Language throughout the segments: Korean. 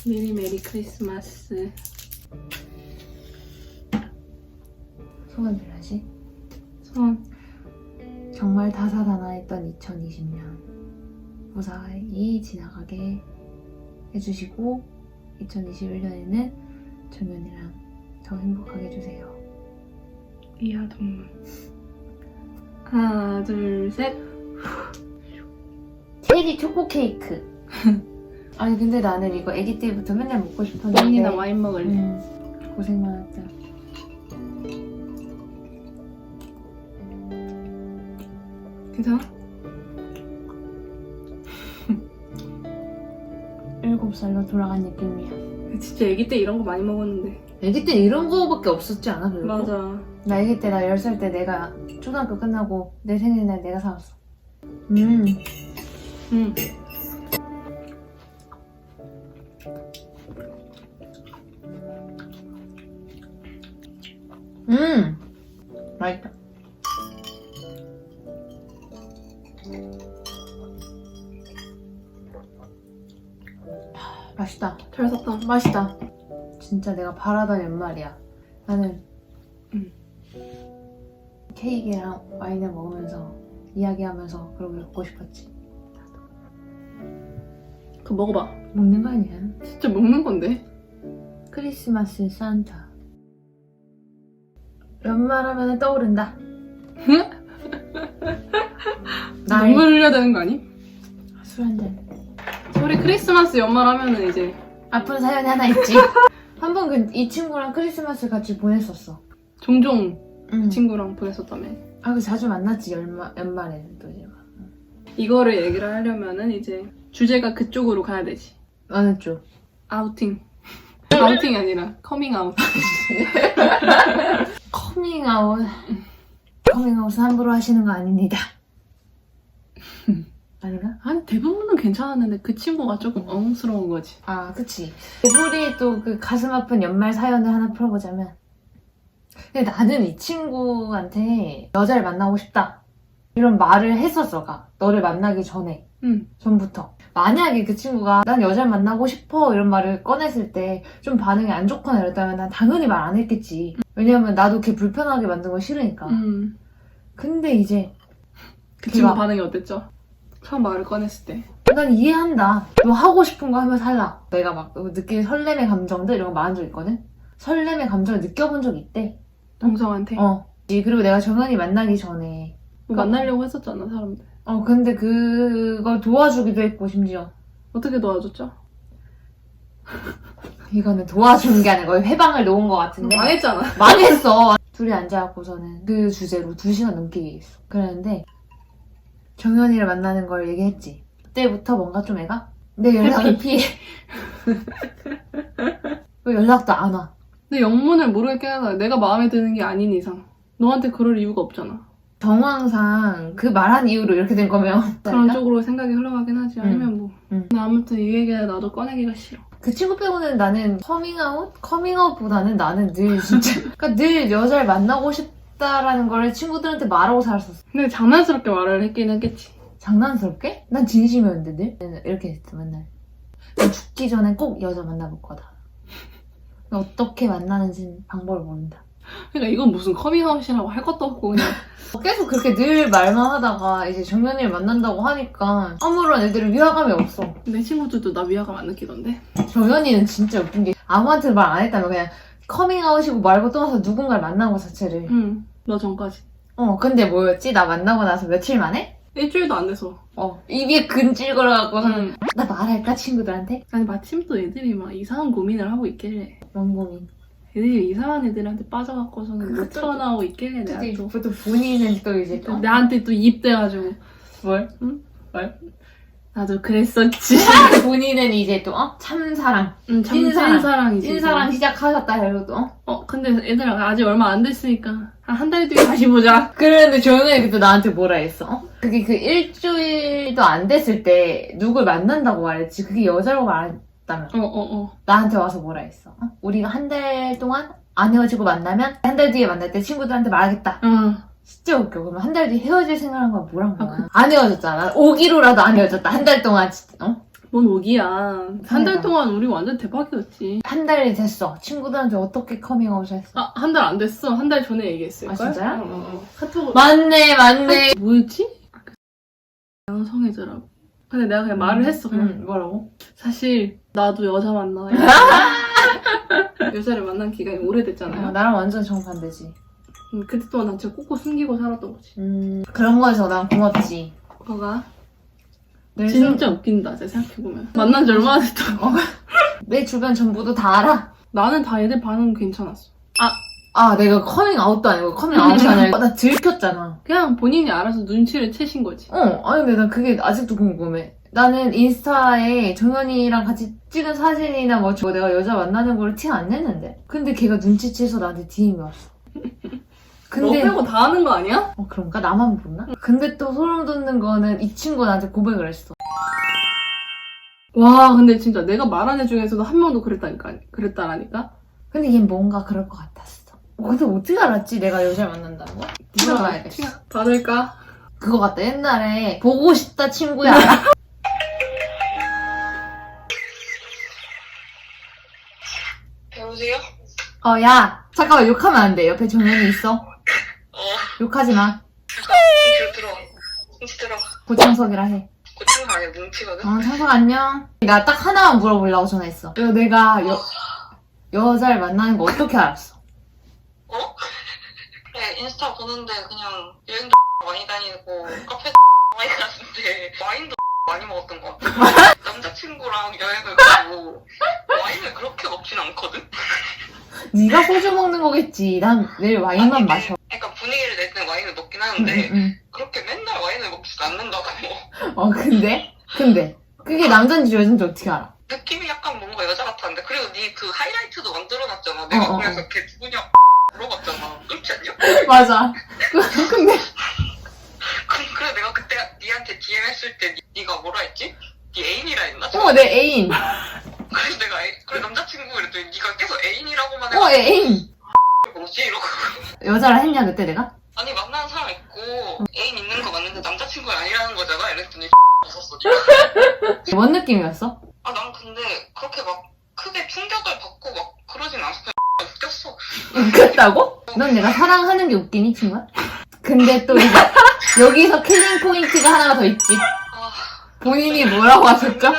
메리 크리스마스. 소원 빌라지? 소원. 정말 다사다난했던 2020년 무사히 지나가게 해주시고 2021년에는 정연이랑 더 행복하게 해주세요. 이하 동물. 하나, 둘, 셋. 체리 초코 케이크. 아니 근데 나는 이거 아기 때부터 맨날 먹고 싶었는데 언니나 와인 먹을래. 고생 많았다. 괜찮아? 7살로 돌아간 느낌이야. 진짜 애기 때 이런 거 많이 먹었는데. 아기 때 이런 거밖에 없었지 않아? 그리고? 맞아. 나 아기 때 나 10살 때 내가 초등학교 끝나고 내 생일날 내가 사왔어. 맛있다. 맛있다. 잘 샀다. 맛있다. 진짜 내가 바라던 연말이야. 나는 케이크랑 와인을 먹으면서 이야기하면서 그러고 먹고 싶었지. 그거 먹어봐. 먹는 거 아니야? 진짜 먹는 건데. 크리스마스 산타. 연말하면 떠오른다. 눈물 흘려야 되는 거 아니? 술 한잔. 우리 크리스마스 연말 하면은 이제 아픈 사연이 하나 있지. 한 번 이 친구랑 크리스마스 같이 보냈었어. 종종 응. 친구랑 보냈었다며. 그 자주 만났지 연말에는 또 이제 막. 이거를 얘기를 하려면은 이제 주제가 그쪽으로 가야 되지. 어느 쪽? 아우팅. 아우팅이 아니라 커밍아웃. 커밍아웃. 커밍아웃은 함부로 하시는 거 아닙니다. 아닌가? 아니 대부분은 괜찮았는데 그 친구가 조금 엉스러운 거지. 그치. 우리 또 그 가슴 아픈 연말 사연을 하나 풀어보자면, 근데 나는 이 친구한테 여자를 만나고 싶다 이런 말을 했었어가. 너를 만나기 전부터. 만약에 그 친구가 난 여자를 만나고 싶어 이런 말을 꺼냈을 때 좀 반응이 안 좋거나 이랬다면 난 당연히 말 안 했겠지. 왜냐면 나도 걔 불편하게 만든 거 싫으니까. 근데 이제 그 친구 반응이 어땠죠? 처음 말을 꺼냈을 때. 난 이해한다. 너 하고 싶은 거 하면서 할라. 내가 막 느끼는 설렘의 감정들 이런 거 말한 적 있거든? 설렘의 감정을 느껴본 적 있대. 동성한테? 그리고 내가 정연이 만나기 전에 뭐 만나려고 했었잖아 사람들. 근데 그걸 도와주기도 했고 심지어. 어떻게 도와줬죠? 이거는 도와주는 게 아니라 거의 회방을 놓은 것 같은데 망했잖아. 망했어. 둘이 앉아갖고서는 그 주제로 2시간 넘게 얘기했어. 그랬는데 정연이를 만나는 걸 얘기했지. 그때부터 뭔가 좀 애가 내 연락을 피해. 왜 연락도 안 와? 근데 영문을 모르게 하다 내가 마음에 드는 게 아닌 이상 너한테 그럴 이유가 없잖아. 정황상 그 말한 이유로 이렇게 된 거면 그런 쪽으로 생각이 흘러가긴 하지. 아니면 뭐. 응. 근데 아무튼 이 얘기는 나도 꺼내기가 싫어. 그 친구 빼고는 나는 커밍아웃보다는 나는 늘 진짜 그러니까 늘 여자를 만나고 싶다라는 걸 친구들한테 말하고 살았었어. 근데 장난스럽게 말을 했긴 했겠지. 장난스럽게? 난 진심이었는데 늘 이렇게 했어 맨날. 난 죽기 전에 꼭 여자 만나볼 거다. 어떻게 만나는지 방법을 모른다. 그러니까 이건 무슨 커밍아웃이라고 할 것도 없고 그냥 계속 그렇게 늘 말만 하다가 이제 정연이를 만난다고 하니까 아무런 애들은 위화감이 없어. 내 친구들도 나 위화감 안 느끼던데. 정연이는 진짜 웃긴 게 아무한테도 말 안 했다며 그냥 커밍아웃이고 말고 떠나서 누군가를 만난 것 자체를. 너 전까지. 근데 뭐였지? 나 만나고 나서 며칠 만에? 일주일도 안 돼서. 입에 근질거려갖고서는 나 말할까 친구들한테? 아니 마침 또 애들이 막 이상한 고민을 하고 있길래. 뭔 고민? 애들이 이상한 애들한테 빠져갖고서는 못 튀어나오고 있길래 내가 또 본인은 또 이제 나한테 또 입대가지고 뭘? 뭘? 나도 그랬었지. 본인은 이제 또 참사랑 찐사랑이지. 찐사랑 시작하셨다 이러고 또 근데 애들 아직 얼마 안 됐으니까 한 달 뒤에 다시 보자. 그랬는데 조용히 또 나한테 뭐라 했어? 그게 그 일주일도 안 됐을 때 누굴 만난다고 말했지. 그게 여자라고 말했다며. 나한테 와서 뭐라 했어? 우리가 한 달 동안 안 헤어지고 만나면 한 달 뒤에 만날 때 친구들한테 말하겠다. 진짜 웃겨. 그러면 한 달 뒤에 헤어질 생각한 건 뭐란 거야? 안 헤어졌잖아. 오기로라도 안 헤어졌다. 한 달 동안 진짜. 뭔 오기야. 한 달 그러니까. 동안 우리 완전 대박이었지. 한 달이 됐어. 친구들한테 어떻게 커밍아웃을 했어? 아, 한 달 안 됐어. 한 달 전에 얘기했을걸? 아, 진짜요? 카톡으로. 맞네. 뭐였지? 양성애자라고. 근데 내가 그냥 말을 했어. 그냥. 뭐라고? 사실 나도 여자 만나. 여자를 만난 기간이 오래됐잖아요. 나랑 완전 정반대지. 그때 동안 난 진짜 꾹꾹 숨기고 살았던 거지. 그런 거에서 난 고맙지. 뭐가? 내 진짜 웃긴다, 제가 생각해보면. 만난 지 얼마나 됐다고. 내 주변 전부도 다 알아. 나는 다 애들 반응 괜찮았어. 내가 커밍아웃도 아니고 커밍아웃이 아니라 나 들켰잖아. 그냥 본인이 알아서 눈치를 채신 거지. 아니 근데 난 그게 아직도 궁금해. 나는 인스타에 정연이랑 같이 찍은 사진이나 뭐 내가 여자 만나는 걸 티 안 냈는데. 근데 걔가 눈치채서 나한테 DM이 왔어. 너 빼고 다 하는 거 아니야? 그런가? 나만 모르나? 근데 또 소름 돋는 거는 이 친구가 나한테 고백을 했어. 와, 근데 진짜 내가 말한 애 중에서도 한 명도 그랬다라니까? 근데 얘 뭔가 그럴 것 같았어. 근데 어떻게 알았지? 내가 여자를 만난다는 거? 물어봐야겠어. 받을까? 그거 같다. 옛날에 보고 싶다 친구야. 여보세요? 야. 잠깐만 욕하면 안 돼. 옆에 정연이 있어. 욕하지 마. 들어. 뭉치 들어. 고창석이라 해. 고추가 아니야, 뭉치거든? 창석 안녕. 나 딱 하나만 물어보려고 전화했어. 내가 여자를 만나는 거 어떻게 알았어? 그래, 인스타 보는데 그냥 여행도 많이 다니고 카페 많이 갔는데 와인도 많이 먹었던 것 같아. 남자친구랑 여행을 가고 와인을 그렇게 먹진 않거든? 네가 소주 먹는 거겠지. 난 매일 와인만 마셔. 약간 분위기를 낼 때는 와인을 먹긴 하는데 응. 그렇게 맨날 와인을 먹진 않는다고. 근데 그게 남잔지 여잔지 어떻게 알아? 느낌이 약간 뭔가 여자 같았는데 그리고 니 그 하이라이트도 만들어놨잖아. 내가 그래서 걔 누구냐 물어봤잖아. 그렇지 않냐? 맞아. 근데 그래 내가 그때 니한테 DM 했을 때 니가 뭐라 했지? 니 애인이라 했나? 내 애인. 그래서 내가 그래 남자친구 이랬더니 니가 계속 애인이라고만 해서 애인. 뭐지? 이러고 여자를 했냐 그때 내가? 아니 만나는 사람 있고 애인 있는 거 맞는데 남자친구가 아니라는 거잖아. 이랬더니 웃었어. 뭔 느낌이었어? 난 근데 그렇게 막 크게 충격을 받고 막 그러진 않았어. 그냥 웃겼어. 웃겼다고? 넌 내가 사랑하는 게 웃기니 친구야? 근데 또 이제 여기서 킬링 포인트가 하나가 더 있지. 본인이 뭐라고 하셨죠?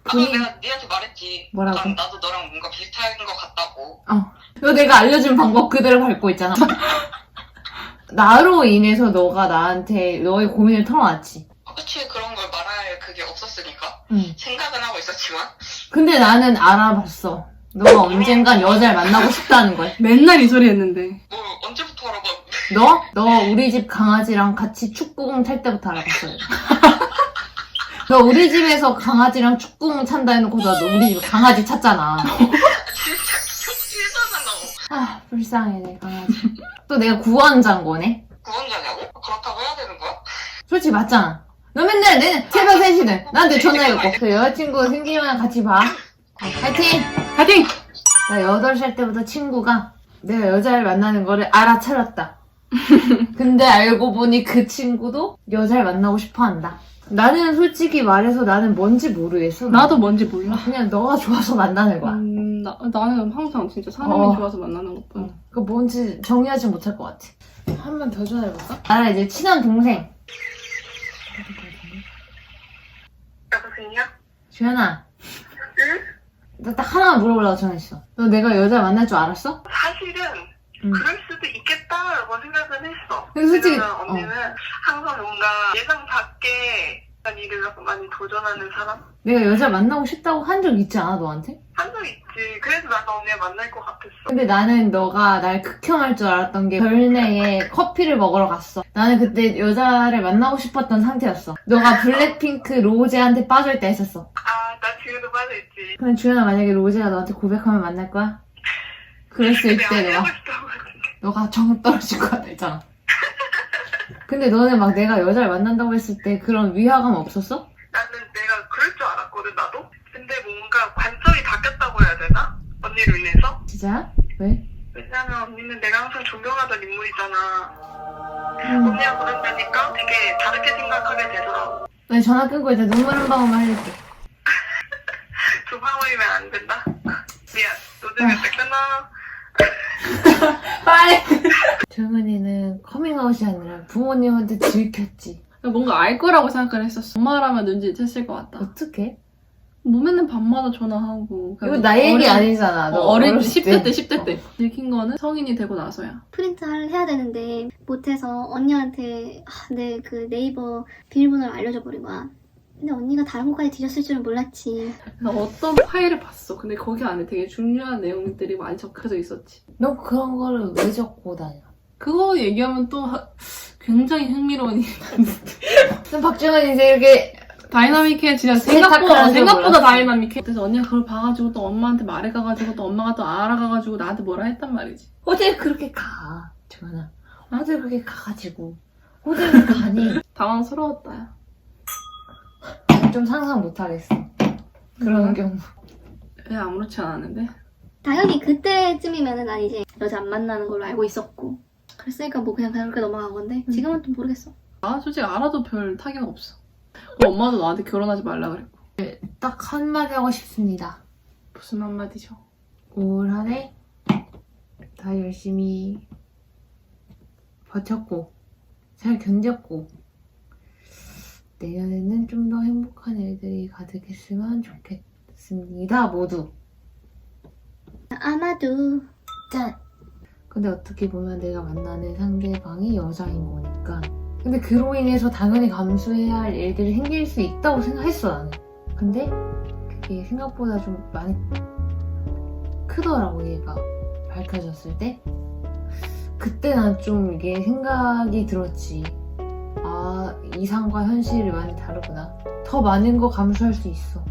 궁금해. 내가 니한테 말했지. 뭐라고? 나도 너랑 뭔가 비슷한 거 같다고. 너 내가 알려준 방법 그대로 밟고 있잖아. 나로 인해서 너가 나한테 너의 고민을 털어놨지. 그치, 그런 걸 말할 그게 없었으니까. 응. 생각은 하고 있었지만. 근데 나는 알아봤어. 너가 언젠간 여자를 만나고 싶다는 걸. 맨날 이 소리 했는데. 뭐, 언제부터 알아봤는데? 너 우리 집 강아지랑 같이 축구공 탈 때부터 알아봤어. 너 우리 집에서 강아지랑 축구공 찬다 해놓고서 너 우리 집 강아지 찾잖아. 진짜 실수하잖아. 불쌍해 내 강아지. 또 내가 구원자인 거네. 구원자냐고? 그렇다고 해야 되는 거야? 솔직히 맞잖아. 너 맨날 내 새벽 3시는 나한테 전화해갖고 그 여자친구 생기면 같이 봐. 파이팅! 파이팅! 나 8살 때부터 친구가 내가 여자를 만나는 거를 알아차렸다. 근데 알고 보니 그 친구도 여자를 만나고 싶어 한다. 나는 솔직히 말해서 나는 뭔지 모르겠어. 나도 뭔지 몰라. 그냥 너가 좋아서 만나는 거야. 나는 항상 진짜 사람이 좋아서 만나는 것뿐. 그 뭔지 정리하지 못할 것 같아. 한 번 더 전화해볼까? 나랑 이제 친한 동생. 여보세요? 주연아. 응? 나 딱 하나만 물어보려고 전화했어. 너 내가 여자 만날 줄 알았어? 사실은 그럴 수도 있겠다라고 생각은 했어. 근데 솔직히 왜냐면 언니는 항상 뭔가 예상 밖의 일을 많이 도전하는 사람? 내가 여자 만나고 싶다고 한 적 있지 않아 너한테? 한 적 있지. 그래서 나도 언니를 만날 것 같았어. 근데 나는 너가 날 극혐할 줄 알았던 게 별내에 커피를 먹으러 갔어. 나는 그때 여자를 만나고 싶었던 상태였어. 너가 블랙핑크 로제한테 빠져있다 했었어. 나 지금도 빠져있지. 근데 주연아 만약에 로제가 너한테 고백하면 만날 거야? 그랬을 때 근데 안 너가 하고 싶다고 하지. 너가 정 떨어질 것 같아 있잖아. 근데 너는 막 내가 여자를 만난다고 했을 때 그런 위화감 없었어? 나는 내가 그럴 줄 알았거든, 나도. 근데 뭔가 관점이 바뀌었다고 해야 되나? 언니로 인해서. 진짜야? 왜? 왜냐면 언니는 내가 항상 존경하던 인물이잖아. 언니가 그런다니까 되게 다르게 생각하게 되더라고. 나 전화 끊고 일단 눈물 한 방울만 흘릴게. 된다. 미안. 너네 그때 끝나. 빨리! 젊은이는 커밍아웃이 아니라 부모님한테 들켰지. 뭔가 알 거라고 생각을 했었어. 엄마라면 눈치챘을 것 같다. 어떡해? 뭐 맨날 밤마다 전화하고. 이거 나 얘기 아니잖아. 너 어릴 때, 어렸을 10대 때, 10대 때. 들킨 거는 성인이 되고 나서야. 프린트 해야 되는데 못해서 언니한테 내 그 네이버 비밀번호를 알려줘 버린 거야. 근데 언니가 다른 곳까지 뒤졌을 줄은 몰랐지. 그래서 어떤 파일을 봤어. 근데 거기 안에 되게 중요한 내용들이 많이 적혀져 있었지. 너 그런 거를 왜 적고 다녀? 그거 얘기하면 또 굉장히 흥미로운 그럼 박정은 이제 이렇게 다이나믹해. 진짜 세탁하는 줄 생각보다 몰랐어. 다이나믹해. 그래서 언니가 그걸 봐가지고 또 엄마한테 말해가가지고 또 엄마가 또 알아가가지고 나한테 뭐라 했단 말이지. 어딜 그렇게 가, 정은아. 어딜 그렇게 가가지고. 어딜 가니? 당황스러웠다. 야. 좀 상상 못하겠어. 그런 경우. 왜 아무렇지 않았는데? 당연히 그때쯤이면은 난 이제 여자 안 만나는 걸로 알고 있었고 그랬으니까 뭐 그냥 그렇게 넘어간 건데 지금은 또 모르겠어. 나 솔직히 알아도 별 타격 없어. 엄마도 나한테 결혼하지 말라 그랬고. 딱 한마디 하고 싶습니다. 무슨 한마디죠? 올 한해 다 열심히 버텼고 잘 견뎠고 내년에는 좀 더 행복한 일들이 가득했으면 좋겠습니다. 모두. 아마도 짠! 근데 어떻게 보면 내가 만나는 상대방이 여자인 거니까. 근데 그로 인해서 당연히 감수해야 할 일들이 생길 수 있다고 생각했어, 나는. 근데 그게 생각보다 좀 많이 크더라고, 얘가. 밝혀졌을 때. 그때 난 좀 이게 생각이 들었지. 아, 이상과 현실이 많이 다르구나. 더 많은 거 감수할 수 있어.